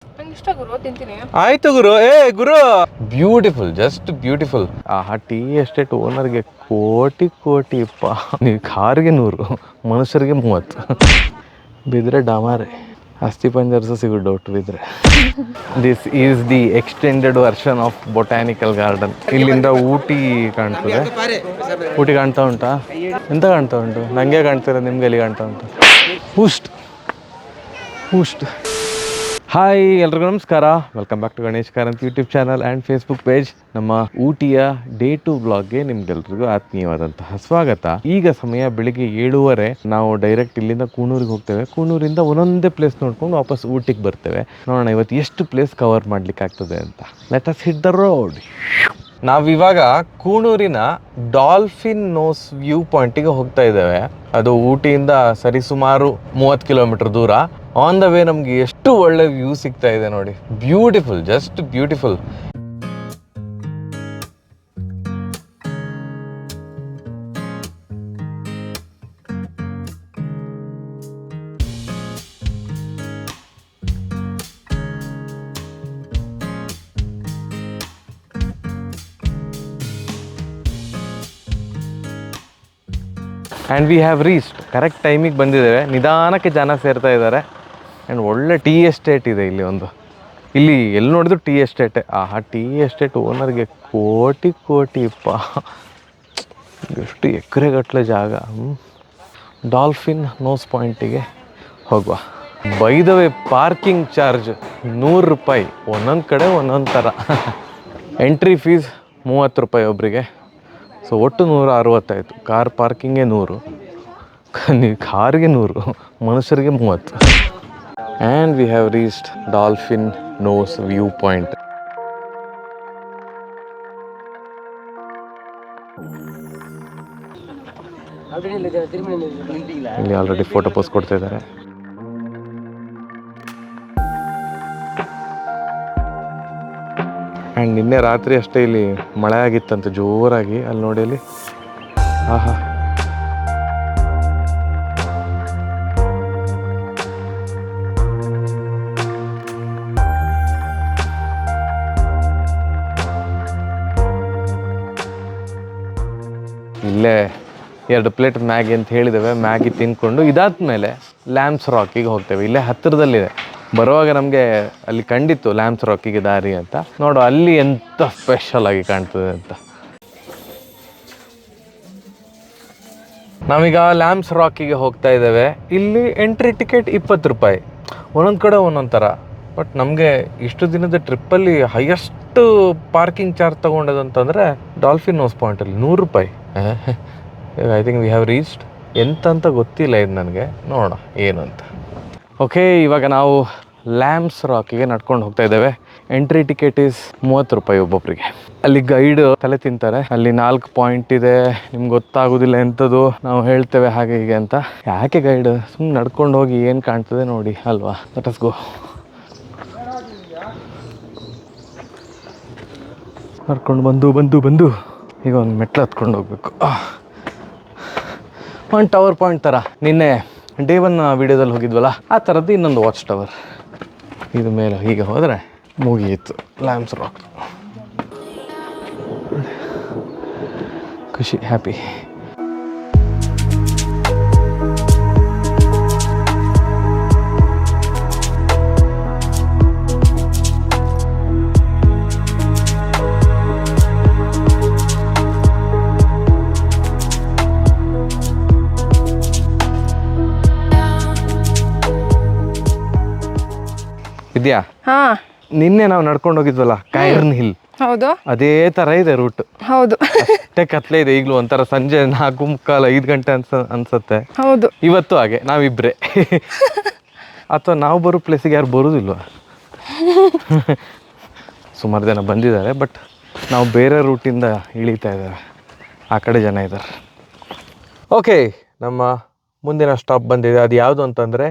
ಇಷ್ಟ ಗುರು, ತಿಂತೀನಿ. ಆಯ್ತು ಗುರು. ಗುರು, ಬ್ಯೂಟಿಫುಲ್, ಜಸ್ಟ್ ಬ್ಯೂಟಿಫುಲ್. ಆ ಟೀ ಎಸ್ಟೇಟ್ ಓನರ್ಗೆ ಕೋಟಿ ಕೋಟಿ ಅಪ್ಪ. ನೀವು ಕಾರ್ಗೆ 100, ಮನುಷ್ಯರಿಗೆ 30. ಬಿದ್ರೆ ಡಮಾರೆ. ಅಸ್ಥಿ ಪಂಜರ್ಸು ಸಿಗೋ ಡೌಟ್ ಬಿದ್ರೆ. This is the extended version of botanical garden. ಇಲ್ಲಿಂದ ಊಟಿ ಕಾಣ್ತದೆ. ಊಟಿ ಕಾಣ್ತಾ ಉಂಟಾ? ಎಂತ ಕಾಣ್ತಾ ಉಂಟು? ನನಗೆ ಕಾಣ್ತೀರ, ನಿಮ್ಗೆ ಎಲ್ಲಿ ಕಾಣ್ತಾ ಉಂಟು? ಹೂಸ್ಟ್. ಹಾಯ್, ಎಲ್ರಿಗೂ ನಮಸ್ಕಾರ. Welcome back to Ganesh Karanth YouTube channel and Facebook page. ನಮ್ಮ ಊಟಿಯ ಡೇ 2 ಬ್ಲಾಗ್ಗೆ ನಿಮ್ಗೆಲ್ರಿಗೂ ಆತ್ಮೀಯವಾದಂತಹ ಸ್ವಾಗತ. ಈಗ ಸಮಯ ಬೆಳಿಗ್ಗೆ 7:30. ನಾವು ಡೈರೆಕ್ಟ್ ಇಲ್ಲಿಂದ ಕೂಣೂರಿಗೆ ಹೋಗ್ತೇವೆ. ಕೂಣೂರಿಂದ ಒಂದೊಂದೇ ಪ್ಲೇಸ್ ನೋಡ್ಕೊಂಡು ವಾಪಸ್ ಊಟಿಗೆ ಬರ್ತೇವೆ. ನೋಡೋಣ ಇವತ್ತು ಎಷ್ಟು ಪ್ಲೇಸ್ ಕವರ್ ಮಾಡ್ಲಿಕ್ಕೆ ಆಗ್ತದೆ ಅಂತ. Let us hit the road. ನಾವಿವಾಗ ಕೂಣೂರಿನ ಡಾಲ್ಫಿನ್ ನೋಸ್ ವ್ಯೂ ಪಾಯಿಂಟಿಗೆ ಹೋಗ್ತಾ ಇದ್ದೇವೆ. ಅದು ಊಟಿಯಿಂದ ಸರಿಸುಮಾರು 30 ಕಿಲೋಮೀಟರ್ ದೂರ. ಆನ್ ದ ವೇ ನಮ್ಗೆ ಎಷ್ಟು ಒಳ್ಳೆ ವ್ಯೂ ಸಿಗ್ತಾ ಇದೆ ನೋಡಿ. Beautiful, just beautiful. And we have reached. Correct ಟೈಮಿಗೆ ಬಂದಿದ್ದೇವೆ. ನಿಧಾನಕ್ಕೆ ಜನ ಸೇರ್ತಾ ಇದ್ದಾರೆ. ಆ್ಯಂಡ್ ಒಳ್ಳೆ ಟೀ ಎಸ್ಟೇಟ್ ಇದೆ ಇಲ್ಲಿ ಒಂದು. ಇಲ್ಲಿ ಎಲ್ಲಿ ನೋಡಿದ್ರು ಟೀ ಎಸ್ಟೇಟೇ. ಆ ಟೀ ಎಸ್ಟೇಟ್ ಓನರ್ಗೆ ಕೋಟಿ ಕೋಟಿ ಅಪ್ಪ. ಎಷ್ಟು ಎಕರೆಗಟ್ಟಲೆ ಜಾಗ. ಡಾಲ್ಫಿನ್ ನೋಸ್ ಪಾಯಿಂಟಿಗೆ ಹೋಗುವ. By the way, parking charge 100 ರೂಪಾಯಿ. ಒಂದೊಂದು ಕಡೆ ಒಂದೊಂದು ಥರ. ಎಂಟ್ರಿ ಫೀಸ್ 30 ರೂಪಾಯಿ ಒಬ್ಬರಿಗೆ. ಸೊ ಒಟ್ಟು 160 ಆಯಿತು. ಕಾರ್ ಪಾರ್ಕಿಂಗೇ 100, ಕಾರ್ಗೆ 100, ಮನುಷ್ಯರಿಗೆ 30. And we have reached dolphin nose view point. ಇಲ್ಲಿ ಆಲ್ರೆಡಿ ಫೋಟೋ ಪೋಸ್ಟ್ ಕೊಡ್ತಾ ಇದ್ದಾರೆ. ಆ್ಯಂಡ್ ನಿನ್ನೆ ರಾತ್ರಿ ಅಷ್ಟೇ ಇಲ್ಲಿ ಮಳೆ ಆಗಿತ್ತಂತೆ ಜೋರಾಗಿ. ಅಲ್ಲಿ ನೋಡಿ ಅಲ್ಲಿ. ಆಹಾ, ಇಲ್ಲೇ 2 ಪ್ಲೇಟ್ ಮ್ಯಾಗಿ ಅಂತ ಹೇಳಿದ್ದೇವೆ. ಮ್ಯಾಗಿ ತಿಂದ್ಕೊಂಡು ಇದಾದ್ಮೇಲೆ ಲ್ಯಾಂಬ್ಸ್ ರಾಕಿಗೆ ಹೋಗ್ತೇವೆ. ಇಲ್ಲೇ ಹತ್ತಿರದಲ್ಲಿದೆ. ಬರುವಾಗ ನಮಗೆ ಅಲ್ಲಿ ಕಂಡಿತ್ತು ಲ್ಯಾಂಬ್ಸ್ ರಾಕಿಗೆ ದಾರಿ ಅಂತ. ನೋಡು ಅಲ್ಲಿ ಎಂತ ಸ್ಪೆಷಲ್ ಆಗಿ ಕಾಣ್ತದೆ ಅಂತ. ನಾವೀಗ ಲ್ಯಾಂಬ್ಸ್ ರಾಕಿಗೆ ಹೋಗ್ತಾ ಇದ್ದೇವೆ. ಇಲ್ಲಿ ಎಂಟ್ರಿ ಟಿಕೆಟ್ 20 ರೂಪಾಯಿ. ಒಂದೊಂದು ಕಡೆ ಒಂದೊಂದು ಥರ. ಬಟ್ ನಮಗೆ ಇಷ್ಟು ದಿನದ ಟ್ರಿಪ್ಪಲ್ಲಿ ಹೈಯೆಸ್ಟ್ ಪಾರ್ಕಿಂಗ್ ಚಾರ್ಜ್ ತೊಗೊಂಡದು ಅಂತಂದರೆ ಡಾಲ್ಫಿನ್ ನೋಸ್ ಪಾಯಿಂಟಲ್ಲಿ 100 ರೂಪಾಯಿ. I think we have reached. ಎಂತ ಗೊತ್ತಿಲ್ಲ ಇದು ನನಗೆ. ನೋಡೋಣ ಏನು ಅಂತ. ಓಕೆ, ಇವಾಗ ನಾವು ಲ್ಯಾಂಬ್ಸ್ ರಾಕಿಗೆ ನಡ್ಕೊಂಡು ಹೋಗ್ತಾ ಇದ್ದೇವೆ. ಎಂಟ್ರಿ ಟಿಕೆಟ್ ಈಸ್ 30 ರೂಪಾಯಿ ಒಬ್ಬೊಬ್ಬರಿಗೆ. ಅಲ್ಲಿ ಗೈಡ್ ತಲೆ ತಿಂತಾರೆ. ಅಲ್ಲಿ 4 ಪಾಯಿಂಟ್ ಇದೆ, ನಿಮ್ಗೆ ಗೊತ್ತಾಗೋದಿಲ್ಲ ಎಂಥದ್ದು, ನಾವು ಹೇಳ್ತೇವೆ ಹಾಗೆ ಹೀಗೆ ಅಂತ. ಯಾಕೆ ಗೈಡ್? ಸುಮ್ಮನೆ ನಡ್ಕೊಂಡು ಹೋಗಿ ಏನು ಕಾಣ್ತದೆ ನೋಡಿ ಅಲ್ವಾ. ಲೆಟ್ ಅಸ್ ಗೋ. ನಡ್ಕೊಂಡು ಬಂದು ಈಗ ಒಂದು ಮೆಟ್ಲು ಹತ್ಕೊಂಡು ಹೋಗ್ಬೇಕು. ಒಂದು ಟವರ್ ಪಾಯಿಂಟ್ ಥರ. ನಿನ್ನೆ ಡೇ 1 ವಿಡಿಯೋದಲ್ಲಿ ಹೋಗಿದ್ವಲ್ಲ, ಆ ಥರದ್ದು ಇನ್ನೊಂದು ವಾಚ್ ಟವರ್. ಇದು ಮೇಲೆ ಹೀಗೆ ಹೋದರೆ ಮುಗಿಯಿತು ಲ್ಯಾಂಬ್ಸ್ ರಾಕ್. ಖುಷಿ, ಹ್ಯಾಪಿ. ವಿದ್ಯಾ, ನಿನ್ನೆ ನಾವು ನಡ್ಕೊಂಡು ಹೋಗಿದ್ವಲ್ಲ ಕಾಯರ್ನ್ ಹಿಲ್, ಹೌದು, ಅದೇ ತರ ಇದೆ ರೂಟ್. ಹೌದು, ಅಷ್ಟೇ ಕತ್ಲೆ ಇದೆ ಈಗಲೂ. ಒಂಥರ ಸಂಜೆ 4:45 ಗಂಟೆ ಅನ್ಸತ್ತೆ. ಹೌದು, ಇವತ್ತು ಹಾಗೆ ನಾವಿಬ್ರೆ. ಅಥವಾ ನಾವು ಬರೋ ಪ್ಲೇಸಿಗೆ ಯಾರು ಬರೋದಿಲ್ವ? ಸುಮಾರು ಜನ ಬಂದಿದ್ದಾರೆ, ಬಟ್ ನಾವು ಬೇರೆ ರೂಟಿಂದ ಇಳಿತಾ ಇದ್ದೇವೆ. ಆ ಕಡೆ ಜನ ಇದ್ದಾರೆ. ಓಕೆ, ನಮ್ಮ ಮುಂದಿನ ಸ್ಟಾಪ್ ಬಂದಿದೆ. ಅದು ಯಾವುದು ಅಂತಂದರೆ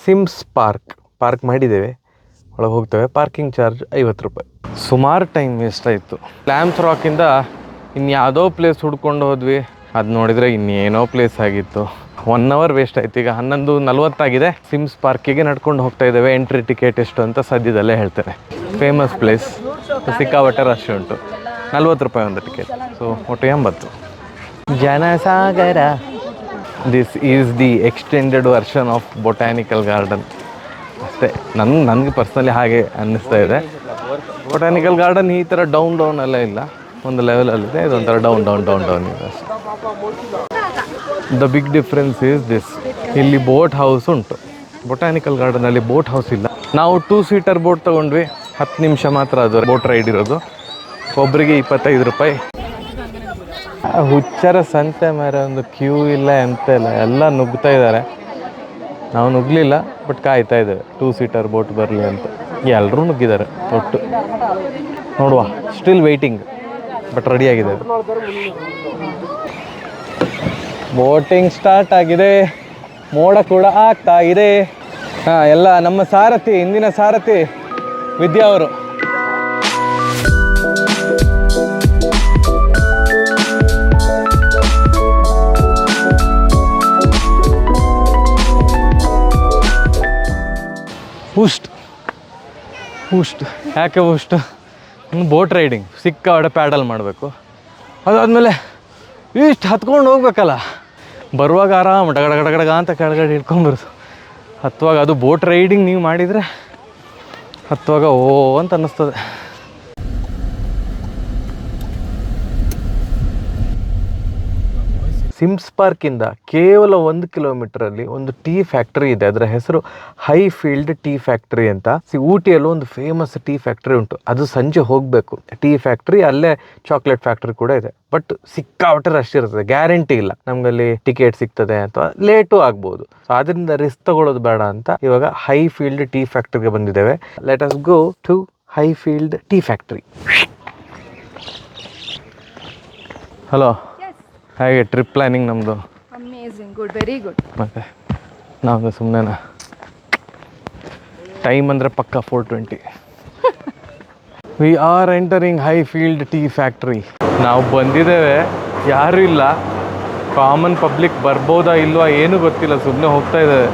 ಸಿಮ್ಸ್ ಪಾರ್ಕ್ ಮಾಡಿದ್ದೇವೆ. ಒಳಗೆ ಹೋಗ್ತೇವೆ. ಪಾರ್ಕಿಂಗ್ ಚಾರ್ಜ್ 50 ರೂಪಾಯಿ. ಸುಮಾರು ಟೈಮ್ ವೇಸ್ಟ್ ಆಯಿತು. ಲ್ಯಾಂಬ್ಸ್ ರಾಕಿಂದ ಇನ್ಯಾವುದೋ ಪ್ಲೇಸ್ ಹುಡ್ಕೊಂಡು ಹೋದ್ವಿ. ಅದು ನೋಡಿದರೆ ಇನ್ನೇನೋ ಪ್ಲೇಸ್ ಆಗಿತ್ತು. 1 ಅವರ್ ವೇಸ್ಟ್ ಆಯ್ತು. ಈಗ 11:40 ಸಿಮ್ಸ್ ಪಾರ್ಕಿಗೆ ನಡ್ಕೊಂಡು ಹೋಗ್ತಾ ಇದ್ದೇವೆ. ಎಂಟ್ರಿ ಟಿಕೆಟ್ ಎಷ್ಟು ಅಂತ ಸದ್ಯದಲ್ಲೇ ಹೇಳ್ತೇನೆ. ಫೇಮಸ್ ಪ್ಲೇಸ್, ಸಿಕ್ಕಾಪಟ್ಟೆ ರಶ್ ಉಂಟು. 40 ರೂಪಾಯಿ ಒಂದು ಟಿಕೆಟ್, ಸೊ ಒಟ್ಟು 80. ಜನಸಾಗರ. This is the extended version of botanical garden ಅಷ್ಟೇ. ನನಗೆ ಪರ್ಸ್ನಲಿ ಹಾಗೆ ಅನ್ನಿಸ್ತಾ ಇದೆ. ಬೊಟ್ಯಾನಿಕಲ್ ಗಾರ್ಡನ್ ಈ ಥರ ಡೌನ್ ಎಲ್ಲ ಇಲ್ಲ, ಒಂದು ಲೆವೆಲಲ್ಲಿದೆ. ಇದೊಂಥರ ಡೌನ್ ಇದೆ ಅಷ್ಟೇ. The big difference is this, ಇಲ್ಲಿ ಬೋಟ್ ಹೌಸ್ ಉಂಟು. ಬೊಟ್ಯಾನಿಕಲ್ ಗಾರ್ಡನಲ್ಲಿ ಬೋಟ್ ಹೌಸ್ ಇಲ್ಲ. ನಾವು 2 ಸೀಟರ್ ಬೋಟ್ ತೊಗೊಂಡ್ವಿ, 10 ನಿಮಿಷ ಮಾತ್ರ ಅದು ಬೋಟ್ ರೈಡ್ ಇರೋದು. ಒಬ್ಬರಿಗೆ 25 ರೂಪಾಯಿ. ಹುಚ್ಚರ ಸಂತೆ ಮೇಲೆ ಒಂದು ಕ್ಯೂ ಇಲ್ಲ, ಎಂತ ಇಲ್ಲ, ಎಲ್ಲ ನುಗ್ತಾ ಇದ್ದಾರೆ. ನಾವು ನುಗ್ಗಲಿಲ್ಲ, ಬಟ್ ಕಾಯ್ತಾ ಇದ್ದೇವೆ 2 ಸೀಟರ್ ಬೋಟ್ ಬರಲಿ ಅಂತ. ಎಲ್ಲರೂ ನುಗ್ಗಿದ್ದಾರೆ ಒಟ್ಟು. ನೋಡುವ, ಸ್ಟಿಲ್ ವೆಯ್ಟಿಂಗ್, ಬಟ್ ರೆಡಿಯಾಗಿದ್ದೇವೆ. ಬೋಟಿಂಗ್ ಸ್ಟಾರ್ಟ್ ಆಗಿದೆ, ಮೋಡ ಕೂಡ ಆಗ್ತಾ ಇದೆ. ಹಾಂ, ಎಲ್ಲ ನಮ್ಮ ಸಾರಥಿ, ಇಂದಿನ ಸಾರಥಿ ವಿದ್ಯಾ ಅವರು. ಊಸ್ಟ್ ಯಾಕೆ ಊಸ್ಟ್? ಬೋಟ್ ರೈಡಿಂಗ್ ಸಿಕ್ಕಾಡೆ ಪ್ಯಾಡಲ್ ಮಾಡಬೇಕು. ಅದಾದಮೇಲೆ ಇಷ್ಟು ಹತ್ಕೊಂಡು ಹೋಗ್ಬೇಕಲ್ಲ, ಬರುವಾಗ ಆರಾಮ ಡಗಡಗಡಗಡಗ ಅಂತ ಕೆಳಗಡೆ ಹಿಡ್ಕೊಂಬರೋದು. ಹತ್ತುವಾಗ ಅದು ಬೋಟ್ ರೈಡಿಂಗ್ ನೀವು ಮಾಡಿದರೆ ಹತ್ತುವಾಗ ಓ ಅಂತ ಅನ್ನಿಸ್ತದೆ. ಸಿಮ್ಸ್ ಪಾರ್ಕಿಂದ ಕೇವಲ 1 ಕಿಲೋಮೀಟರಲ್ಲಿ ಒಂದು ಟೀ ಫ್ಯಾಕ್ಟ್ರಿ ಇದೆ. ಅದರ ಹೆಸರು ಹೈ ಫೀಲ್ಡ್ ಟೀ ಫ್ಯಾಕ್ಟ್ರಿ ಅಂತ. ಊಟಿಯಲ್ಲೂ ಒಂದು ಫೇಮಸ್ ಟೀ ಫ್ಯಾಕ್ಟ್ರಿ ಉಂಟು. ಅದು ಸಂಜೆ ಹೋಗಬೇಕು. ಟೀ ಫ್ಯಾಕ್ಟ್ರಿ ಅಲ್ಲೇ ಚಾಕ್ಲೇಟ್ ಫ್ಯಾಕ್ಟ್ರಿ ಕೂಡ ಇದೆ. ಬಟ್ ಸಿಕ್ಕಾಪಟ್ಟೆ ರಶ್ ಇರ್ತದೆ, ಗ್ಯಾರಂಟಿ ಇಲ್ಲ ನಮ್ಗಲ್ಲಿ ಟಿಕೆಟ್ ಸಿಗ್ತದೆ ಅಥವಾ ಲೇಟು ಆಗ್ಬೋದು. ಸೊ ಅದರಿಂದ ರಿಸ್ಕ್ ತಗೊಳ್ಳೋದು ಬೇಡ ಅಂತ ಇವಾಗ ಹೈ ಫೀಲ್ಡ್ ಟೀ ಫ್ಯಾಕ್ಟ್ರಿಗೆ ಬಂದಿದ್ದೇವೆ. Let us go to high field tea factory. Hello, ಹಾಗೆ ಟ್ರಿಪ್ ಪ್ಲಾನಿಂಗ್ ನಮ್ಮದು ಅಮೇಜಿಂಗ್, ಗುಡ್, ವೆರಿ ಗುಡ್. ಮತ್ತೆ ನಾವು ಸುಮ್ಮನೆ ಟೈಮ್ ಅಂದರೆ ಪಕ್ಕ 4:20. We are entering high field tea factory. ನಾವು ಬಂದಿದ್ದೇವೆ, ಯಾರೂ ಇಲ್ಲ. ಕಾಮನ್ ಪಬ್ಲಿಕ್ ಬರ್ಬೋದಾ ಇಲ್ವಾ ಏನೂ ಗೊತ್ತಿಲ್ಲ, ಸುಮ್ಮನೆ ಹೋಗ್ತಾ ಇದ್ದೇವೆ.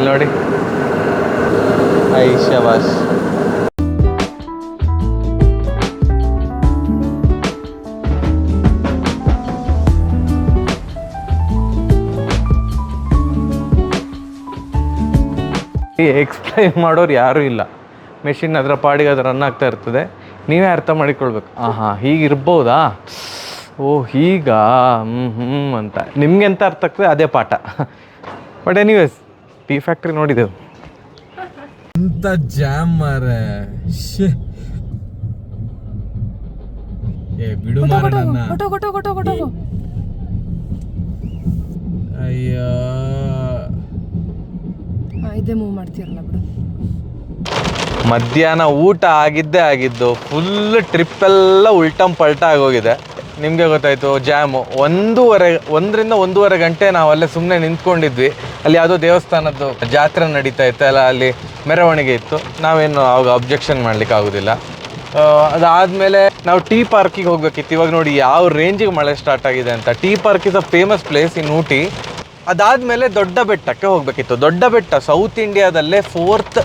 ನೋಡಿ, ಐಶಾಬಾಷ್. ಎಕ್ಸ್ಪ್ಲೈನ್ ಮಾಡೋರು ಯಾರೂ ಇಲ್ಲ. ಮೆಷಿನ್ ಅದರ ಪಾಡಿಗೆ ಅದು ರನ್ ಆಗ್ತಾ ಇರ್ತದೆ, ನೀವೇ ಅರ್ಥ ಮಾಡಿಕೊಳ್ಬೇಕು. ಹೀಗಿರ್ಬೋದಾ, ಓ ಹೀಗ, ಅಂತ ನಿಮ್ಗೆ ಎಂತ ಅರ್ಥ ಆಗ್ತದೆ ಅದೇ ಪಾಠ. ಬಟ್ ಎನಿವೇಸ್, ಟೀ ಫ್ಯಾಕ್ಟ್ರಿ ನೋಡಿದೆವು. ಎಂತ ಜಾಮ್ ಮಾರೆ, ಬಿಡು ಮಾರ ನನ್ನ. ಅಯ್ಯೋ, ಇದೇ ಮೂವ್ ಮಾಡ್ತೀರಲ್ಲ ಬಿಡು. ಮಧ್ಯಾಹ್ನ ಊಟ ಆಗಿದ್ದು, ಫುಲ್ ಟ್ರಿಪ್ ಎಲ್ಲ ಉಲ್ಟಂ ಪಲ್ಟ ಆಗೋಗಿದೆ. ನಿಮಗೆ ಗೊತ್ತಾಯಿತು, ಜಾಮು. 1 ರಿಂದ 1:30 ಗಂಟೆ ನಾವು ಅಲ್ಲೇ ಸುಮ್ಮನೆ ನಿಂತ್ಕೊಂಡಿದ್ವಿ. ಅಲ್ಲಿ ಯಾವುದೋ ದೇವಸ್ಥಾನದ್ದು ಜಾತ್ರೆ ನಡೀತಾ ಇತ್ತು ಅಲ್ಲ, ಅಲ್ಲಿ ಮೆರವಣಿಗೆ ಇತ್ತು. ನಾವೇನು ಅವಾಗ ಅಬ್ಜೆಕ್ಷನ್ ಮಾಡಲಿಕ್ಕೆ ಆಗೋದಿಲ್ಲ. ಅದಾದಮೇಲೆ ನಾವು ಟೀ ಪಾರ್ಕಿಗೆ ಹೋಗ್ಬೇಕಿತ್ತು. ಇವಾಗ ನೋಡಿ ಯಾವ ರೇಂಜಿಗೆ ಮಳೆ ಸ್ಟಾರ್ಟ್ ಆಗಿದೆ ಅಂತ. Tea park is a famous place in Ooty. ಅದಾದಮೇಲೆ ದೊಡ್ಡ ಬೆಟ್ಟಕ್ಕೆ ಹೋಗಬೇಕಿತ್ತು. ದೊಡ್ಡ ಬೆಟ್ಟ ಸೌತ್ ಇಂಡಿಯಾದಲ್ಲೇ 4th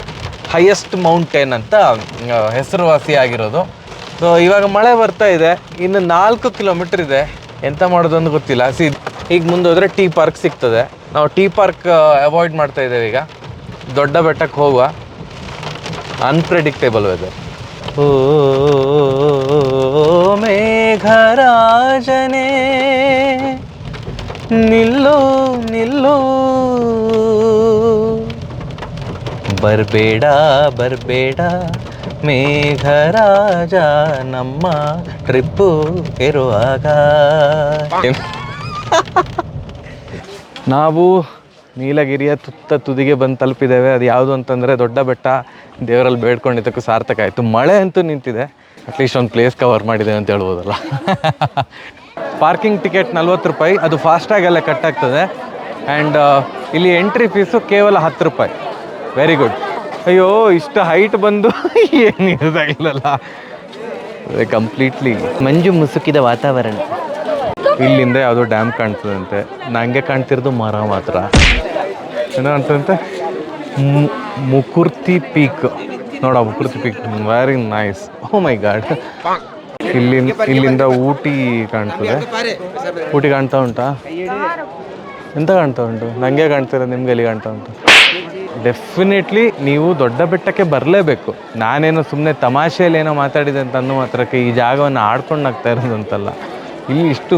ಹೈಯೆಸ್ಟ್ ಮೌಂಟೇನ್ ಅಂತ ಹೆಸರುವಾಸಿಯಾಗಿರೋದು. ಸೊ ಇವಾಗ ಮಳೆ ಬರ್ತಾ ಇದೆ, ಇನ್ನು 4 ಕಿಲೋಮೀಟರ್ ಇದೆ. ಎಂತ ಮಾಡೋದಂತ ಗೊತ್ತಿಲ್ಲ. ಈಗ ಮುಂದೆ ಹೋದರೆ ಟೀ ಪಾರ್ಕ್ ಸಿಗ್ತದೆ. ನಾವು ಟೀ ಪಾರ್ಕ್ ಅವಾಯ್ಡ್ ಮಾಡ್ತಾ ಇದ್ದೇವೆ. ಈಗ ದೊಡ್ಡ ಬೆಟ್ಟಕ್ಕೆ ಹೋಗುವ. Unpredictable weather. ಓ ಮೇಘರಾಜನೇ ನಿಲ್ಲೋ ನಿಲ್ಲೋ, ಬರಬೇಡ ಬರಬೇಡ ಮೇಘರಾಜ, ನಮ್ಮ ಟ್ರಿಪ್ಪು ಇರುವಾಗ. ನಾವು ನೀಲಗಿರಿಯ ತುದಿಗೆ ಬಂದು ತಲುಪಿದ್ದೇವೆ. ಅದು ಯಾವುದು ಅಂತಂದರೆ ದೊಡ್ಡ ಬೆಟ್ಟ. ದೇವರಲ್ಲಿ ಬೇಡ್ಕೊಂಡಿದ್ದಕ್ಕೂ ಸಾರ್ಥಕ ಆಯಿತು. ಮಳೆ ಅಂತೂ ನಿಂತಿದೆ. ಅಟ್ಲೀಸ್ಟ್ ಒಂದು ಪ್ಲೇಸ್ ಕವರ್ ಮಾಡಿದೆ ಅಂತ ಹೇಳ್ಬೋದಲ್ಲ. ಪಾರ್ಕಿಂಗ್ ಟಿಕೆಟ್ 40 ರೂಪಾಯಿ, ಅದು ಫಾಸ್ಟಾಗೆಲ್ಲ ಕಟ್ ಆಗ್ತದೆ. ಆ್ಯಂಡ್ ಇಲ್ಲಿ ಎಂಟ್ರಿ ಫೀಸು ಕೇವಲ 10 ರೂಪಾಯಿ. Very good. ಅಯ್ಯೋ ಇಷ್ಟು ಹೈಟ್ ಬಂದು ಏನಿರೋದಾಗಿಲ್ಲಲ್ಲ. ಕಂಪ್ಲೀಟ್ಲಿ ಮಂಜು ಮುಸುಕಿದ ವಾತಾವರಣ. ಇಲ್ಲಿಂದ ಯಾವುದೋ ಡ್ಯಾಮ್ ಕಾಣ್ತದಂತೆ, ನನಗೆ ಕಾಣ್ತಿರೋದು ಮರ ಮಾತ್ರ. ಏನೋ ಅಂತಂತೆ ಮುಕುರ್ತಿ ಪೀಕ್. ನೋಡ ಮುಕುರ್ತಿ ಪೀಕ್, ವೆರಿ ನೈಸ್. ಓ ಮೈ ಗಾಡ್. ಇಲ್ಲಿಂದ ಊಟಿ ಕಾಣ್ತದೆ. ಊಟಿ ಕಾಣ್ತಾ ಉಂಟಾ? ಎಂತ ಕಾಣ್ತಾ ಉಂಟು? ನನಗೆ ಕಾಣ್ತಿರೋ, ನಿಮ್ಗೆ ಎಲ್ಲಿ ಕಾಣ್ತಾ ಉಂಟು? ಡೆಫಿನೆಟ್ಲಿ ನೀವು ದೊಡ್ಡ ಬೆಟ್ಟಕ್ಕೆ ಬರಲೇಬೇಕು. ನಾನೇನೋ ಸುಮ್ಮನೆ ತಮಾಷೆಯಲ್ಲಿ ಏನೋ ಮಾತಾಡಿದೆ ಅಂತ ಅನ್ನೋ ಮಾತ್ರಕ್ಕೆ ಈ ಜಾಗವನ್ನು ಆಡ್ಕೊಂಡು ಆಗ್ತಾ ಇರೋದಂತಲ್ಲ. ಇಲ್ಲಿ ಇಷ್ಟು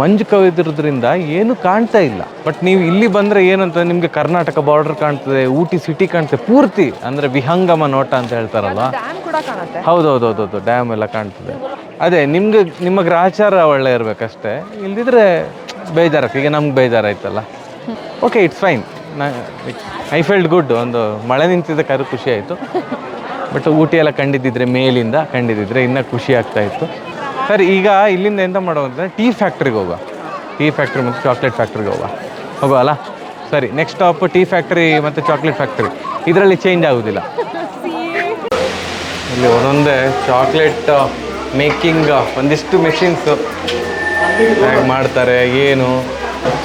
ಮಂಜು ಕವಿದಿರೋದ್ರಿಂದ ಏನು ಕಾಣ್ತಾ ಇಲ್ಲ. ಬಟ್ ನೀವು ಇಲ್ಲಿ ಬಂದರೆ ಏನಂತ ನಿಮಗೆ ಕರ್ನಾಟಕ ಬಾರ್ಡರ್ ಕಾಣ್ತದೆ, ಊಟಿ ಸಿಟಿ ಕಾಣ್ತದೆ ಪೂರ್ತಿ. ಅಂದರೆ ವಿಹಂಗಮ ನೋಟ ಅಂತ ಹೇಳ್ತಾರಲ್ವ. ಹೌದೌದೌದೌದು, ಡ್ಯಾಮ್ ಎಲ್ಲ ಕಾಣ್ತದೆ. ಅದೇ ನಿಮ್ಮ ಗ್ರಹಚಾರ ಒಳ್ಳೆ ಇರಬೇಕಷ್ಟೇ, ಇಲ್ದಿದ್ರೆ ಬೇಜಾರಾಗ್ತದೆ. ಈಗ ನಮ್ಗೆ ಬೇಜಾರಾಯ್ತಲ್ಲ. Okay, it's fine. I felt good. ಒಂದು ಮಳೆ ನಿಂತಿದ್ದ ಕರು ಖುಷಿ ಆಯಿತು. ಬಟ್ ಊಟಿ ಎಲ್ಲ ಕಂಡಿದ್ದಿದ್ರೆ, ಮೇಲಿಂದ ಕಂಡಿದ್ದಿದ್ರೆ ಇನ್ನೂ ಖುಷಿ ಆಗ್ತಾಯಿತ್ತು. ಸರಿ, ಈಗ ಇಲ್ಲಿಂದ ಎಂತ ಮಾಡೋದಂದರೆ ಟೀ ಫ್ಯಾಕ್ಟ್ರಿಗೆ ಹೋಗುವ. ಟೀ ಫ್ಯಾಕ್ಟ್ರಿ ಮತ್ತು ಚಾಕ್ಲೇಟ್ ಫ್ಯಾಕ್ಟ್ರಿಗೆ ಹೋಗುವ ಅಲ್ಲ? ಸರಿ, ನೆಕ್ಸ್ಟ್ ಸ್ಟಾಪ್ ಟೀ ಫ್ಯಾಕ್ಟ್ರಿ ಮತ್ತು ಚಾಕ್ಲೇಟ್ ಫ್ಯಾಕ್ಟ್ರಿ. ಇದರಲ್ಲಿ ಚೇಂಜ್ ಆಗೋದಿಲ್ಲ. ಇಲ್ಲಿ ಒಂದೊಂದೇ ಚಾಕ್ಲೇಟ್ ಮೇಕಿಂಗ್ ಒಂದಿಷ್ಟು ಮೆಷಿನ್ಸು ಹೇಗೆ ಮಾಡ್ತಾರೆ, ಏನು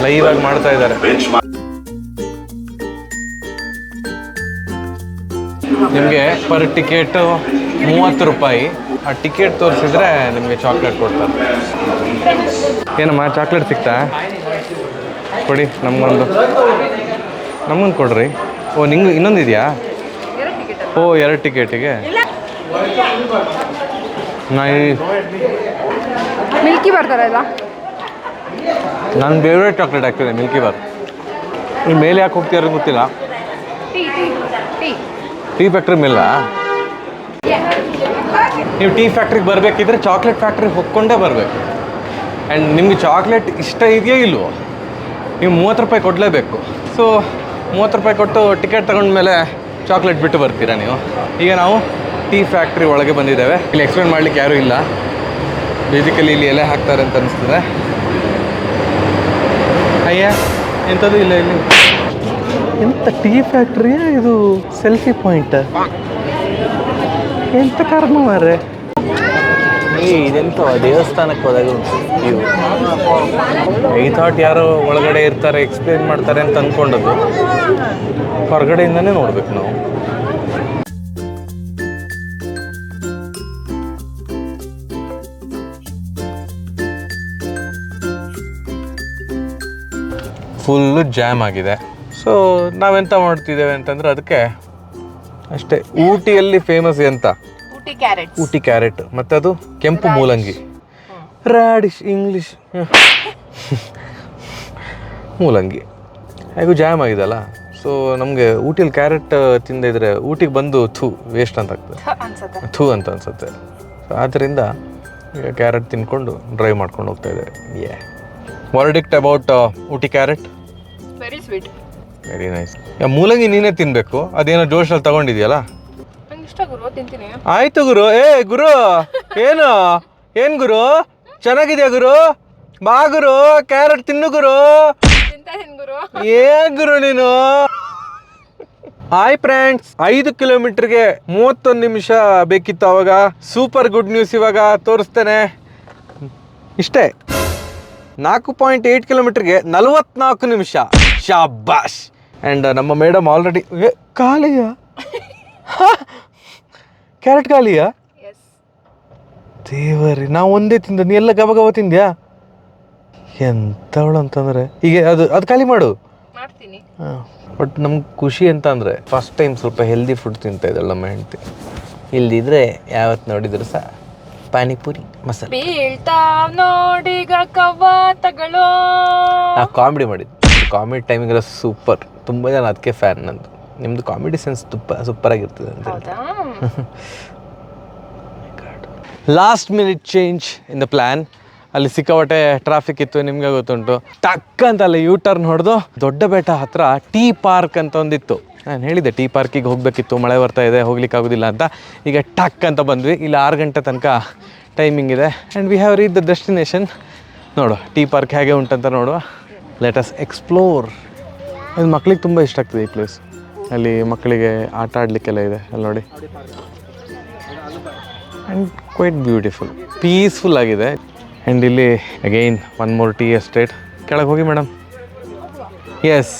ಲೈವ್ ಆಗಿ ಮಾಡ್ತಾ ಇದ್ದಾರೆ. ನಿಮಗೆ ಪರ್ ಟಿಕೆಟು 30 ರೂಪಾಯಿ. ಆ ಟಿಕೆಟ್ ತೋರಿಸಿದ್ರೆ ನಿಮಗೆ ಚಾಕ್ಲೇಟ್ ಕೊಡ್ತಾರೆ. ಏನಮ್ಮ ಚಾಕ್ಲೇಟ್ ಸಿಗ್ತಾ? ಕೊಡಿ ನಮಗೊಂದು ಕೊಡ್ರಿ. ಓ, ನಿಂಗೆ ಇನ್ನೊಂದು ಇದೆಯಾ? ಓ, 2 ಟಿಕೆಟಿಗೆ. ಮಿಲ್ಕಿ ಬರ್ತಾರಲ್ಲ, ನನ್ನ ಫೇವ್ರೇಟ್ ಚಾಕ್ಲೇಟ್ ಆಗ್ತದೆ ಮಿಲ್ಕಿ ಬಾರ್. ಇಲ್ಲಿ ಮೇಲೆ ಯಾಕೆ ಹೋಗ್ತೀರ ಗೊತ್ತಿಲ್ಲ. ಟೀ ಫ್ಯಾಕ್ಟ್ರಿ ಮೇಲ ನೀವು ಟೀ ಫ್ಯಾಕ್ಟ್ರಿಗೆ ಬರಬೇಕಿದ್ರೆ ಚಾಕ್ಲೇಟ್ ಫ್ಯಾಕ್ಟ್ರಿಗೆ ಹೋಗ್ಕೊಂಡೇ ಬರಬೇಕು. ಆ್ಯಂಡ್ ನಿಮಗೆ ಚಾಕ್ಲೇಟ್ ಇಷ್ಟ ಇದೆಯೋ ಇಲ್ವೋ, ನೀವು 30 ರೂಪಾಯಿ ಕೊಡಲೇಬೇಕು. ಸೊ 30 ರೂಪಾಯಿ ಕೊಟ್ಟು ಟಿಕೆಟ್ ತಗೊಂಡ್ಮೇಲೆ ಚಾಕ್ಲೇಟ್ ಬಿಟ್ಟು ಬರ್ತೀರಾ ನೀವು. ಈಗ ನಾವು ಟೀ ಫ್ಯಾಕ್ಟ್ರಿ ಒಳಗೆ ಬಂದಿದ್ದೇವೆ. ಇಲ್ಲಿ ಎಕ್ಸ್ಪ್ಲೇನ್ ಮಾಡಲಿಕ್ಕೆ ಯಾರೂ ಇಲ್ಲ. ಬೇಸಿಕಲಿ ಇಲ್ಲಿ ಎಲೆ ಹಾಕ್ತಾರೆ ಅಂತ ಅನಿಸ್ತದೆ. ಅಯ್ಯ ಎಂಥದ್ದು ಇಲ್ಲ ಇಲ್ಲಿ. ಎಂಥ ಟೀ ಫ್ಯಾಕ್ಟ್ರಿಯ ಇದು? ಸೆಲ್ಫಿ ಪಾಯಿಂಟ್ ಎಂತ ಕಾರಣ ಮಾರ್ರೆ. ಇದೆಂತ ದೇವಸ್ಥಾನಕ್ಕೆ ಹೋದಾಗ ಇವು ಐ ಥಾಟ್ ಯಾರೋ ಒಳಗಡೆ ಇರ್ತಾರೆ, ಎಕ್ಸ್ಪ್ಲೇನ್ ಮಾಡ್ತಾರೆ ಅಂತ ಅಂದ್ಕೊಂಡದ್ದು. ಹೊರಗಡೆಯಿಂದನೇ ನೋಡ್ಬೇಕು ನಾವು. ಫುಲ್ಲು ಜಾಮ್ ಆಗಿದೆ. ಸೊ ನಾವೆಂತ ಮಾಡ್ತಿದ್ದೇವೆ ಅಂತಂದ್ರೆ ಅದಕ್ಕೆ ಅಷ್ಟೇ. ಊಟಿಯಲ್ಲಿ ಫೇಮಸ್ ಎಂತ? ಊಟಿ ಕ್ಯಾರೆಟ್. ಮತ್ತು ಅದು ಕೆಂಪು ಮೂಲಂಗಿ, ರಾಡಿಶ್ ಇಂಗ್ಲೀಷ್ ಮೂಲಂಗಿ ಹೇಗೂ ಜಾಮ್ ಆಗಿದೆಲ್ಲ. ಸೊ ನಮಗೆ ಊಟಿಯಲ್ಲಿ ಕ್ಯಾರೆಟ್ ತಿಂದಿದ್ರೆ ಊಟಿಗೆ ಬಂದು ವೇಸ್ಟ್ ಅಂತ ಆಗ್ತದೆ, ಅಂತ ಅನ್ಸುತ್ತೆ. ಸೊ ಆದ್ದರಿಂದ ಈಗ ಕ್ಯಾರೆಟ್ ತಿನ್ಕೊಂಡು ಡ್ರೈವ್ ಮಾಡ್ಕೊಂಡು ಹೋಗ್ತಾ ಇದ್ದೇವೆ. Verdict about Ooty carrot? Very sweet, very nice. ಮೂಲಂಗಿ ನೀನೇ ತಿನ್ಬೇಕು, ಅದೇನೋ ಜೋಶಲ್ಲಿ ತಗೊಂಡಿದ್ಯಲ್ಲ. ಆಯ್ತು ಗುರು. ಗುರು ಏನ್ ಗುರು ಚೆನ್ನಾಗಿದ್ಯಾ ಗುರು? ಬಾ ಗುರು, ಕ್ಯಾರೆಟ್ ತಿನ್ನು ಗುರು. ಏನ್ ಗುರು ನೀನು? ಹಾಯ್ ಫ್ರೆಂಡ್ಸ್, 5 ಕಿಲೋಮೀಟರ್ಗೆ 31 ನಿಮಿಷ ಬೇಕಿತ್ತು ಅವಾಗ. ಸೂಪರ್ ಗುಡ್ ನ್ಯೂಸ್ ಇವಾಗ ತೋರಿಸ್ತೇನೆ. ಇಷ್ಟೇ 4.8 ಕಿಲೋಮೀಟರ್ಗೆ 44 ನಿಮಿಷ. ಶಾಬಾಷ್. ಆ್ಯಂಡ್ ನಮ್ಮ ಮೇಡಮ್ ಆಲ್ರೆಡಿ ಖಾಲಿಯಾ? ಕ್ಯಾರೆಟ್ ಖಾಲಿಯಾ? ದೇವರಿ, ನಾವು ಒಂದೇ ತಿಂದ, ನೀ ಎಲ್ಲ ಗಬ ತಿಂದ್ಯಾ? ಎಂಥವಳು ಅಂತಂದರೆ ಈಗ ಅದು ಖಾಲಿ ಮಾಡು. ಹಾಂ, ಬಟ್ ನಮ್ಗೆ ಖುಷಿ ಅಂತ ಅಂದರೆ ಫಸ್ಟ್ ಟೈಮ್ ಸ್ವಲ್ಪ ಹೆಲ್ದಿ ಫುಡ್ ತಿಂತಾ ಇದ್ದಾಳೆ ನಮ್ಮ ಹೆಂಡತಿ. ಇಲ್ದಿದ್ರೆ ಯಾವತ್ತು ನೋಡಿದ್ರು ಸಹ ಪಾನಿಪುರಿ ಮಸಾಲೆ ನಾವು ಕಾಮಿಡಿ ಮಾಡಿದ್ದು. ಕಾಮಿಡಿ ಟೈಮಿಗೆಲ್ಲ ಸೂಪರ್. ತುಂಬ ಜನ ಅದಕ್ಕೆ ಫ್ಯಾನ್ ನಂದು. ನಿಮ್ಮದು ಕಾಮಿಡಿ ಸೆನ್ಸ್ ಸೂಪರ್ ಆಗಿರ್ತದೆ ಅಂತ. Last minute change in the plan. ಅಲ್ಲಿ ಸಿಕ್ಕಾಪಟ್ಟೆ ಟ್ರಾಫಿಕ್ ಇತ್ತು, ನಿಮಗೆ ಗೊತ್ತುಂಟು. ಟಕ್ ಅಂತ ಅಲ್ಲಿ ಯೂ ಟರ್ನ್ ಹೊಡೆದು ದೊಡ್ಡ ಬೆಟ್ಟ ಹತ್ರ ಟೀ ಪಾರ್ಕ್ ಅಂತ ಒಂದಿತ್ತು. ನಾನು ಹೇಳಿದ್ದೆ ಟೀ ಪಾರ್ಕಿಗೆ ಹೋಗಬೇಕಿತ್ತು, ಮಳೆ ಬರ್ತಾ ಇದೆ, ಹೋಗ್ಲಿಕ್ಕೆ ಆಗೋದಿಲ್ಲ ಅಂತ. ಈಗ ಟಕ್ ಅಂತ ಬಂದ್ವಿ. ಇಲ್ಲಿ 6 ಗಂಟೆ ತನಕ ಟೈಮಿಂಗ್ ಇದೆ. And we have reach the destination. ನೋಡು ಟೀ ಪಾರ್ಕ್ ಹೇಗೆ ಉಂಟಂತ ನೋಡುವ. Let us explore. ಇದು ಮಕ್ಳಿಗೆ ತುಂಬ ಇಷ್ಟ ಆಗ್ತದೆ ಈ ಪ್ಲೇಸ್. ಅಲ್ಲಿ ಮಕ್ಕಳಿಗೆ ಆಟ ಆಡಲಿಕ್ಕೆಲ್ಲ ಇದೆ ಅಲ್ಲಿ ನೋಡಿ. ಆ್ಯಂಡ್ ಕ್ವೈಟ್ ಬ್ಯೂಟಿಫುಲ್, ಪೀಸ್ಫುಲ್ ಆಗಿದೆ. ಆ್ಯಂಡ್ ಇಲ್ಲಿ again one more tea estate. ಕೆಳಗೆ ಹೋಗಿ ಮೇಡಮ್. ಎಸ್,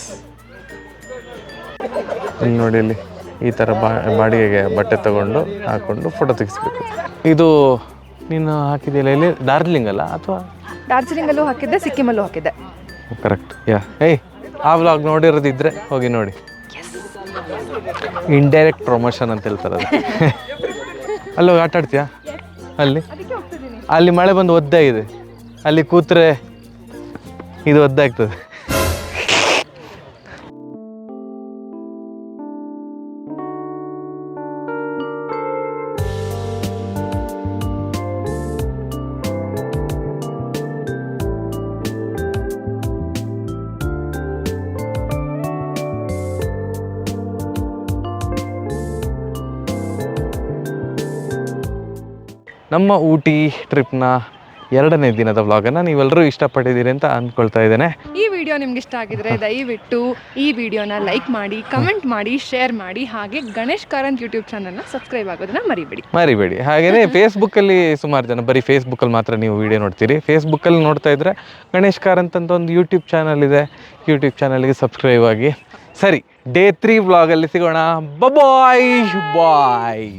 ಇಲ್ಲಿ ನೋಡಿ, ಇಲ್ಲಿ ಈ ಥರ ಬಾಡಿಗೆಗೆ ಬಟ್ಟೆ ತೊಗೊಂಡು ಹಾಕ್ಕೊಂಡು ಫೋಟೋ ತೆಗಿಸ್ಬೇಕು. ಇದು ನೀನು ಹಾಕಿದೆಯಲ್ಲ ಇಲ್ಲಿ ಡಾರ್ಜಿಲಿಂಗ್ ಅಲ್ಲ ಅಥವಾ? ಡಾರ್ಜಿಲಿಂಗಲ್ಲೂ ಹಾಕಿದ್ದೆ, ಸಿಕ್ಕಿಮಲ್ಲೂ ಹಾಕಿದ್ದೆ. ಕರೆಕ್ಟ್. ಏಯ್ ಆ ವ್ಲಾಗ್ ನೋಡಿರೋದಿದ್ರೆ ಹೋಗಿ ನೋಡಿ. ಇಂಡೈರೆಕ್ಟ್ ಪ್ರಮೋಷನ್ ಅಂತ ಹೇಳ್ತಾರೆ ಅದು. ಅಲ್ಲಿ ಹೋಗಿ ಆಟ ಆಡ್ತೀಯಾ? ಅಲ್ಲಿ ಮಳೆ ಬಂದು ಒದ್ದಾಗಿದೆ. ಅಲ್ಲಿ ಕೂತ್ರೆ ಇದು ಒದ್ದಾಗ್ತದೆ. ನಮ್ಮ ಊಟಿ ಟ್ರಿಪ್ನ 2ನೇ ದಿನದ ವ್ಲಾಗನ್ನು ನೀವೆಲ್ಲರೂ ಇಷ್ಟಪಟ್ಟಿದ್ದೀರಿ ಅಂತ ಅಂದ್ಕೊಳ್ತಾ ಇದ್ದೇನೆ. ಈ ವಿಡಿಯೋ ನಿಮ್ಗೆ ಇಷ್ಟ ಆಗಿದ್ರೆ ದಯವಿಟ್ಟು ಈ ವಿಡಿಯೋನ ಲೈಕ್ ಮಾಡಿ, ಕಮೆಂಟ್ ಮಾಡಿ, ಶೇರ್ ಮಾಡಿ. ಹಾಗೆ ಗಣೇಶ್ ಕಾರಂತ್ ಯೂಟ್ಯೂಬ್ ಚಾನಲ್ನ ಸಬ್ಸ್ಕ್ರೈಬ್ ಆಗೋದನ್ನ ಮರಿಬೇಡಿ. ಹಾಗೆಯೇ ಫೇಸ್ಬುಕ್ಕಲ್ಲಿ ಸುಮಾರು ಜನ ಬರೀ ಫೇಸ್ಬುಕ್ಕಲ್ಲಿ ಮಾತ್ರ ನೀವು ವಿಡಿಯೋ ನೋಡ್ತೀರಿ. ಫೇಸ್ಬುಕ್ಕಲ್ಲಿ ನೋಡ್ತಾ ಇದ್ರೆ ಗಣೇಶ್ ಕಾರಂತ್ ಅಂತ ಒಂದು ಯೂಟ್ಯೂಬ್ ಚಾನಲ್ ಇದೆ. ಯೂಟ್ಯೂಬ್ ಚಾನಲ್ಗೆ ಸಬ್ಸ್ಕ್ರೈಬ್ ಆಗಿ. ಸರಿ, ಡೇ 3 ವ್ಲಾಗಲ್ಲಿ ಸಿಗೋಣ. ಬಾಯ್.